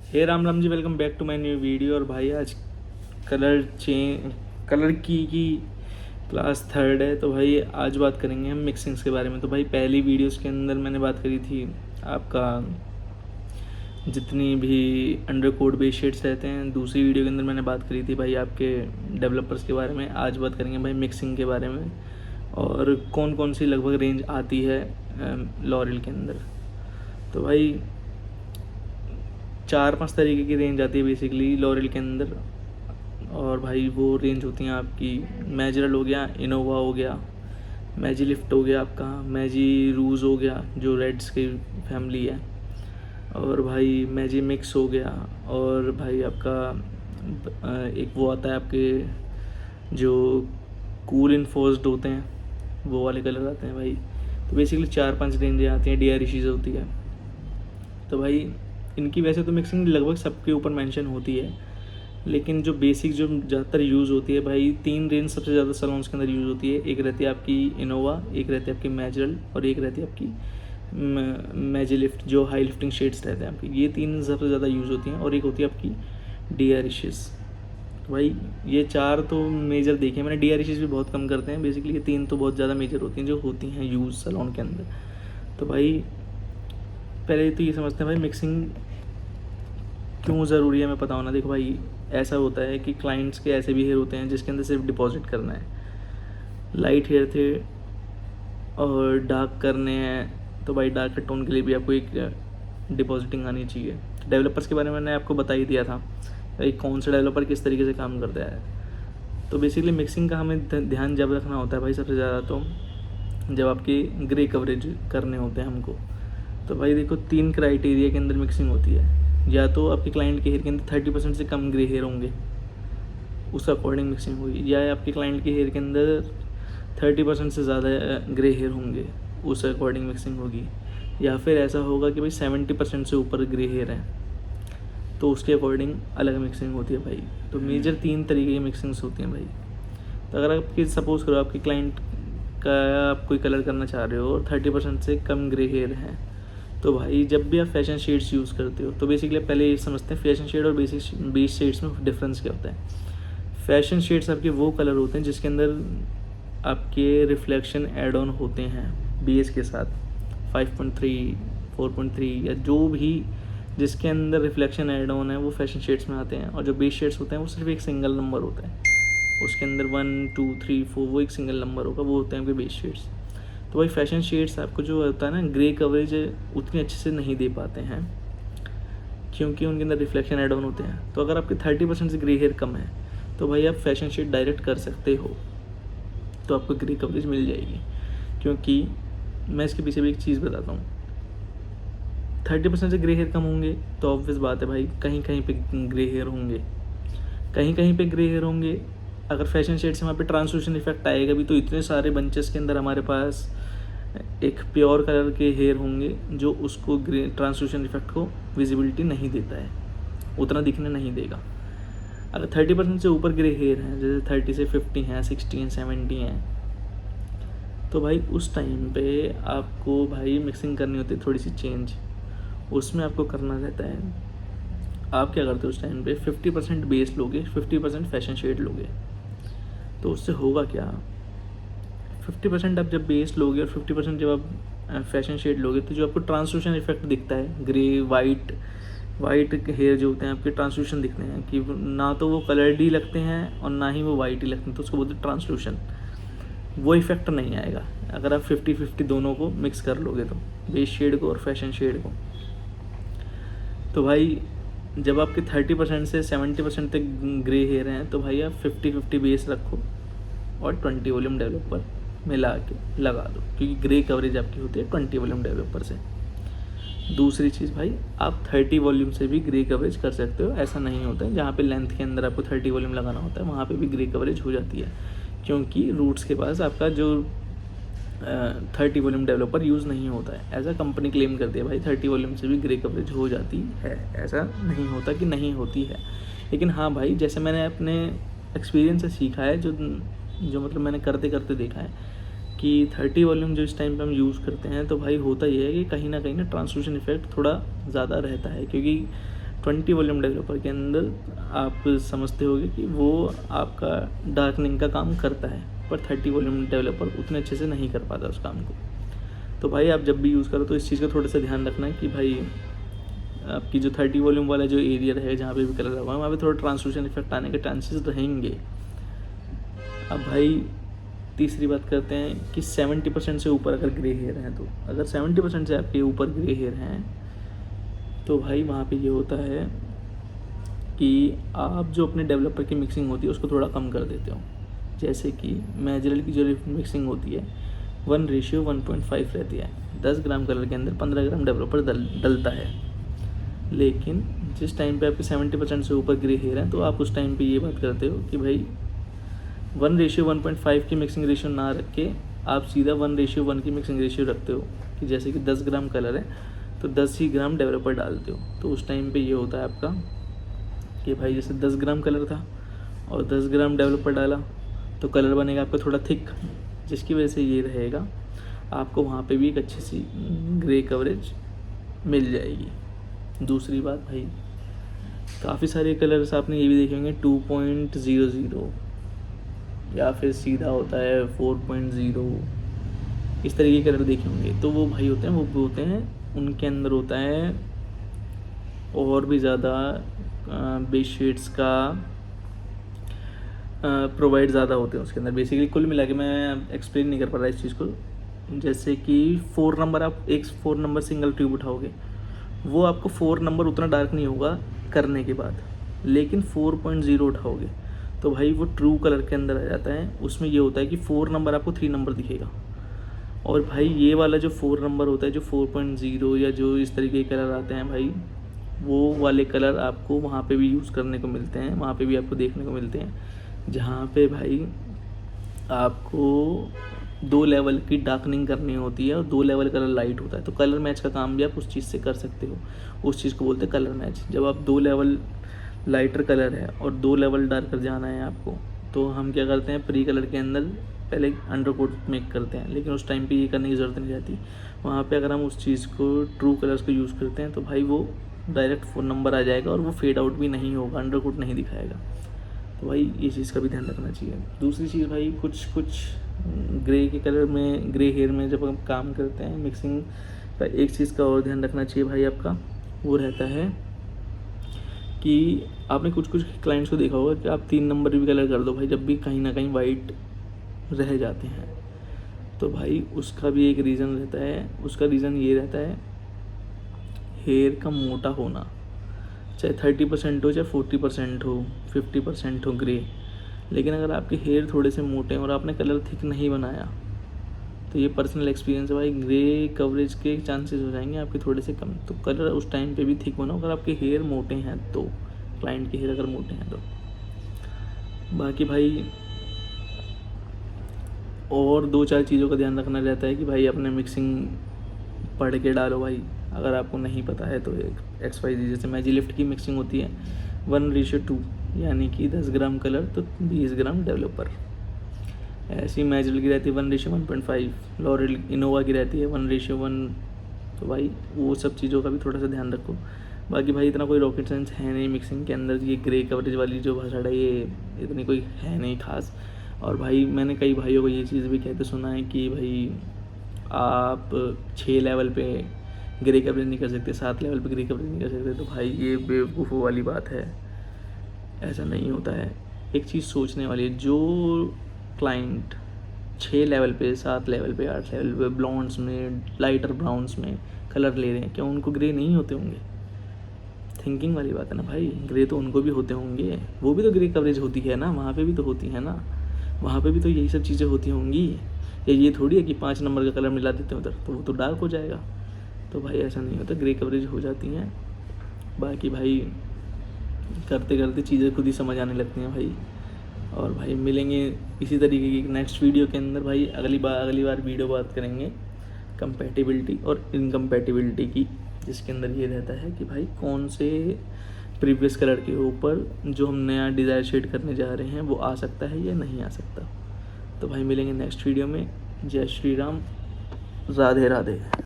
Hey Ram Ram ji, welcome back to my new video. और भाई आज कलर की क्लास थर्ड है। तो भाई आज बात करेंगे हम मिक्सिंग्स के बारे में। तो भाई पहली वीडियोस के अंदर मैंने बात करी थी आपका जितनी भी अंडर कोड बेस शेड्स रहते हैं। दूसरी वीडियो के अंदर मैंने बात करी थी भाई आपके डेवलपर्स के बारे में। आज बात करेंगे भाई मिक्सिंग के बारे में और कौन कौन सी लगभग रेंज आती है लॉरियल के अंदर। तो भाई 4-5 तरीके की रेंज आती है बेसिकली लॉरियल के अंदर। और भाई वो रेंज होती हैं आपकी मैजरल हो गया, इनोवा हो गया, मैजी लिफ्ट हो गया, आपका मैजी रूज हो गया जो रेड्स की फैमिली है, और भाई मैजी मिक्स हो गया, और भाई आपका एक वो आता है आपके जो कूल इन्फोर्स्ड होते हैं, वो वाले कलर आते हैं भाई। तो बेसिकली 4-5 रेंजें आती हैं, DRE चीज़ होती है। तो भाई इनकी वैसे तो मिक्सिंग लगभग सबके ऊपर मेंशन होती है, लेकिन जो बेसिक जो ज़्यादातर यूज़ होती है भाई 3 रेंज सबसे ज़्यादा सलोन्स के अंदर यूज़ होती है। एक रहती है आपकी इनोवा, एक रहती है आपकी मैजरल, और एक रहती है आपकी मैजी लिफ्ट जो हाई लिफ्टिंग शेड्स रहते हैं आपकी। ये 3 सबसे ज़्यादा यूज़ होती हैं, और एक होती है आपकी DRE। तो भाई ये 4 तो मेजर देखे मैंने। DRE भी बहुत कम करते हैं बेसिकली। ये 3 तो बहुत ज़्यादा मेजर होती हैं जो होती हैं यूज़ सलोन के अंदर। तो भाई पहले तो ये समझते हैं भाई मिक्सिंग क्यों ज़रूरी है, मैं पता होना। देखो भाई ऐसा होता है कि क्लाइंट्स के ऐसे भी हेयर होते हैं जिसके अंदर सिर्फ डिपॉजिट करना है, लाइट हेयर थे और डार्क करने हैं। तो भाई डार्क टोन के लिए भी आपको एक डिपॉजिटिंग आनी चाहिए। डेवलपर्स के बारे में मैंने आपको बता ही दिया था भाई कौन सा डेवलपर किस तरीके से काम करता है। तो बेसिकली मिक्सिंग का हमें ध्यान जब रखना होता है भाई सबसे ज़्यादा, तो जब आपकी ग्रे कवरेज करने होते हैं हमको। तो भाई देखो 3 क्राइटेरिया के अंदर मिक्सिंग होती है। या तो आपके क्लाइंट के हेयर के अंदर 30% से कम ग्रे हेयर होंगे, उस अकॉर्डिंग मिक्सिंग होगी। या आपके क्लाइंट के हेयर के अंदर 30% से ज़्यादा ग्रे हेयर होंगे, उस अकॉर्डिंग मिक्सिंग होगी। या फिर ऐसा होगा कि भाई 70% से ऊपर ग्रे हेयर है, तो उसके अकॉर्डिंग अलग मिक्सिंग होती है भाई। तो मेजर 3 तरीके की मिक्सिंग्स होती हैं भाई। तो अगर आपकी सपोज़ करो आपके क्लाइंट का आप कोई कलर करना चाह रहे हो और 30% से कम ग्रे हेयर है, तो भाई जब भी आप फैशन शेड्स यूज़ करते हो तो बेसिकली पहले ये समझते हैं फैशन शेड और बेस शेड्स में डिफरेंस क्या होता है। फैशन शेड्स आपके वो कलर होते हैं जिसके अंदर आपके रिफ्लेक्शन एड ऑन होते हैं बेस के साथ, 5.3, 4.3 या जो भी जिसके अंदर रिफ्लेक्शन एड ऑन है वो फैशन शेड्स में आते हैं। और जो बेस शेड्स होते हैं वो सिर्फ एक सिंगल नंबर होता है, उसके अंदर 1, 2, 3, 4 वो एक सिंगल नंबर होगा, वो होते हैं आपके बेस शेड्स। तो भाई फैशन शेड्स आपको जो होता है ना ग्रे कवरेज उतनी अच्छे से नहीं दे पाते हैं क्योंकि उनके अंदर रिफ्लेक्शन एड ऑन होते हैं। तो अगर आपके 30% से ग्रे हेयर कम है तो भाई आप फैशन शेड डायरेक्ट कर सकते हो, तो आपको ग्रे कवरेज मिल जाएगी। क्योंकि मैं इसके पीछे भी एक चीज़ बताता हूँ, 30% से ग्रे हेयर कम होंगे तो ऑब्वियस बात है भाई कहीं कहीं पे ग्रे हेयर होंगे, कहीं कहीं पे ग्रे हेयर होंगे। अगर फैशन शेड से वहाँ पे ट्रांसल्यूशन इफेक्ट आएगा भी, तो इतने सारे बंचेस के अंदर हमारे पास एक प्योर कलर के हेयर होंगे जो उसको ग्रे ट्रांसल्यूशन इफेक्ट को विजिबिलिटी नहीं देता है, उतना दिखने नहीं देगा। अगर 30% से ऊपर ग्रे हेयर हैं, जैसे 30 से 50 हैं, 60 हैं, 70 हैं, तो भाई उस टाइम पे आपको भाई मिक्सिंग करनी होती है थोड़ी सी चेंज। उसमें आपको करना रहता है, आप क्या करते हो उस टाइम पे 50% बेस लोगे, 50% फैशन शेड लोगे। तो उससे होगा क्या, 50% आप जब बेस लोगे और 50% जब आप फैशन शेड लोगे, तो जो आपको ट्रांसल्यूशन इफेक्ट दिखता है, ग्रे वाइट हेयर जो होते हैं आपके ट्रांसल्यूशन दिखते हैं कि ना तो वो कलर्ड ही लगते हैं और ना ही वो वाइट ही लगते हैं, तो उसको बोलते हैं ट्रांसल्यूशन। वो इफेक्ट नहीं आएगा अगर आप 50-50 दोनों को मिक्स कर लोगे, तो बेस शेड को और फैशन शेड को। तो भाई जब आपके 30% से 70% तक ग्रे हेयर हैं, तो भाई आप 50-50 बेस रखो और 20 वॉल्यूम डेवलपर मिला के लगा दो, क्योंकि ग्रे कवरेज आपकी होती है 20 वॉल्यूम डेवलपर से। दूसरी चीज़ भाई आप 30 वॉल्यूम से भी ग्रे कवरेज कर सकते हो, ऐसा नहीं होता है। जहाँ पे लेंथ के अंदर आपको 30 वॉल्यूम लगाना होता है वहाँ पे भी ग्रे कवरेज हो जाती है, क्योंकि रूट्स के पास आपका जो 30 वॉल्यूम डेवलपर यूज़ नहीं होता है। ऐसा कंपनी क्लेम करती है भाई 30 वॉल्यूम से भी ग्रे कवरेज हो जाती है, ऐसा नहीं होता कि नहीं होती है। लेकिन हाँ भाई जैसे मैंने अपने एक्सपीरियंस से सीखा है, जो मतलब मैंने करते करते देखा है कि 30 वॉल्यूम जो इस टाइम पे हम यूज़ करते हैं, तो भाई होता ये है कि कहीं ना ट्रांसल्यूशन इफेक्ट थोड़ा ज़्यादा रहता है, क्योंकि 20 वॉल्यूम डेवलपर के अंदर आप समझते होगे कि वो आपका डार्कनिंग का काम करता है, पर 30 वॉल्यूम डेवलपर उतने अच्छे से नहीं कर पाता उस काम को। तो भाई आप जब भी यूज़ करो तो इस चीज़ का थोड़ा सा ध्यान रखना कि भाई आपकी जो 30 वॉल्यूम वाला जो एरिया रहेगा जहाँ पे भी कलर लगा वहाँ पे थोड़ा ट्रांसलूशन इफेक्ट आने के चांसेस रहेंगे। अब भाई तीसरी बात करते हैं कि 70% से ऊपर अगर ग्रे हेयर हैं, तो अगर 70% से आपके ऊपर ग्रे हेयर हैं तो भाई वहाँ पे ये होता है कि आप जो अपने डेवलपर की मिक्सिंग होती है उसको थोड़ा कम कर देते हो। जैसे कि मैजरल की जो मिक्सिंग होती है 1:1.5 रहती है। 10 ग्राम कलर के अंदर 15 ग्राम डेवलपर डलता है। लेकिन जिस टाइम पे आपके 70% से ऊपर ग्रे हेयर हैं तो आप उस टाइम पे ये बात करते हो कि भाई 1:1.5 की मिक्सिंग रेशियो ना रख के आप सीधा 1:1 की मिक्सिंग रेशियो रखते हो कि जैसे कि 10 ग्राम कलर है तो 10 ही ग्राम डेवलपर डालते हो। तो उस टाइम पे ये होता है आपका कि भाई जैसे 10 ग्राम कलर था और 10 ग्राम डेवलपर डाला तो कलर बनेगा आपका थोड़ा थिक, जिसकी वजह से ये रहेगा आपको वहाँ पे भी एक अच्छी सी ग्रे कवरेज मिल जाएगी। दूसरी बात भाई, काफ़ी सारे कलर्स आपने ये भी देखे होंगे 2.00 या फिर सीधा होता है 4.0, इस तरीके के कलर देखे होंगे। तो वो भाई होते हैं, वो होते हैं उनके अंदर होता है और भी ज़्यादा बेस शेड्स का प्रोवाइड ज़्यादा होते हैं उसके अंदर। बेसिकली कुल मिला के मैं एक्सप्लेन नहीं कर पा रहा इस चीज़ को। जैसे कि 4 नंबर, आप एक 4 नंबर सिंगल ट्यूब उठाओगे, वो आपको 4 नंबर उतना डार्क नहीं होगा करने के बाद, लेकिन 4.0 उठाओगे तो भाई वो ट्रू कलर के अंदर आ जाता है। उसमें ये होता है कि 4 नंबर आपको 3 नंबर दिखेगा, और भाई ये वाला जो 4 नंबर होता है, जो 4.0 या जो इस तरीके के कलर आते हैं भाई, वो वाले कलर आपको वहाँ पे भी यूज़ करने को मिलते हैं, वहाँ पे भी आपको देखने को मिलते हैं, जहाँ पे भाई आपको 2 लेवल की डार्कनिंग करनी होती है और 2 लेवल कलर लाइट होता है। तो कलर मैच का काम भी आप उस चीज़ से कर सकते हो, उस चीज़ को बोलते हैं कलर मैच। जब आप 2 लेवल लाइटर कलर है और 2 लेवल डार्कर जाना है आपको, तो हम क्या करते हैं, प्री कलर के अंदर पहले अंडर कोट मेक करते हैं, लेकिन उस टाइम पे ये करने की ज़रूरत नहीं रहती। वहाँ पे अगर हम उस चीज़ को ट्रू कलर्स को यूज़ करते हैं तो भाई वो डायरेक्ट 4 नंबर आ जाएगा और वो फेड आउट भी नहीं होगा, अंडर कोट नहीं दिखाएगा। तो भाई ये चीज़ का भी ध्यान रखना चाहिए। दूसरी चीज़ भाई, कुछ ग्रे के कलर में, ग्रे हेयर में जब हम काम करते हैं मिक्सिंग का, एक चीज़ का और ध्यान रखना चाहिए भाई आपका, वो रहता है कि आपने कुछ क्लाइंट्स को देखा होगा कि आप 3 नंबर भी कलर कर दो भाई, जब भी कहीं ना कहीं वाइट रह जाते हैं। तो भाई उसका भी एक रीज़न रहता है। उसका रीज़न ये रहता है हेयर का मोटा होना, चाहे 30% हो, चाहे 40% हो, 50% हो ग्रे। लेकिन अगर आपके हेयर थोड़े से मोटे हैं और आपने कलर थिक नहीं बनाया, तो ये पर्सनल एक्सपीरियंस है भाई, ग्रे कवरेज के चांसेस हो जाएंगे आपके थोड़े से कम। तो कलर उस टाइम पे भी थिक बनाओ अगर आपके हेयर मोटे हैं तो, क्लाइंट के हेयर अगर मोटे हैं तो। बाकी भाई और 2-4 चीज़ों का ध्यान रखना रहता है कि भाई अपने मिक्सिंग पढ़ के डालो भाई, अगर आपको नहीं पता है तो। एक XYZ जैसे मैजी लिफ्ट की मिक्सिंग होती है 1:2, यानी कि 10 ग्राम कलर तो 20 ग्राम डेवलपर। ऐसी मैजिल की रहती है 1:1.5, लॉरेल इनोवा की रहती है 1:1। तो भाई वो सब चीज़ों का भी थोड़ा सा ध्यान रखो। बाकी भाई इतना कोई रॉकेट साइंस है नहीं मिक्सिंग के अंदर, ये ग्रे कवरेज वाली जो भाषा है ये इतनी कोई है नहीं खास। और भाई मैंने कई भाइयों को ये चीज़ भी कहते सुना है कि भाई आप 6 लेवल पे ग्रे कवरेज नहीं कर सकते, 7 लेवल पे ग्रे कवरेज नहीं कर सकते। तो भाई ये बेवकूफ़ों वाली बात है, ऐसा नहीं होता है। एक चीज़ सोचने वाली है, जो क्लाइंट 6 लेवल पे, 7 लेवल पे, 8 लेवल पे ब्लॉन्ड्स में, लाइटर ब्राउन्स में कलर ले रहे हैं, क्या उनको ग्रे नहीं होते होंगे? थिंकिंग वाली बात है ना भाई, ग्रे तो उनको भी होते होंगे, वो भी तो ग्रे कवरेज होती है ना, वहाँ पे भी तो होती है ना, वहाँ पे भी तो यही सब चीज़ें होती होंगी। या ये थोड़ी है कि 5 नंबर का कलर मिला देते हैं उधर तो वो तो डार्क हो जाएगा। तो भाई ऐसा नहीं होता, ग्रे कवरेज हो जाती हैं। बाकी भाई करते करते चीज़ें खुद ही समझ आने लगती हैं भाई। और भाई मिलेंगे इसी तरीके की नेक्स्ट वीडियो के अंदर भाई। अगली बार वीडियो बात करेंगे कंपैटिबिलिटी और इनकम्पैटिबिलिटी की, जिसके अंदर ये रहता है कि भाई कौन से प्रीवियस कलर के ऊपर जो हम नया डिज़ायर शेड करने जा रहे हैं वो आ सकता है या नहीं आ सकता। तो भाई मिलेंगे नेक्स्ट वीडियो में। जय श्री राम, राधे राधे।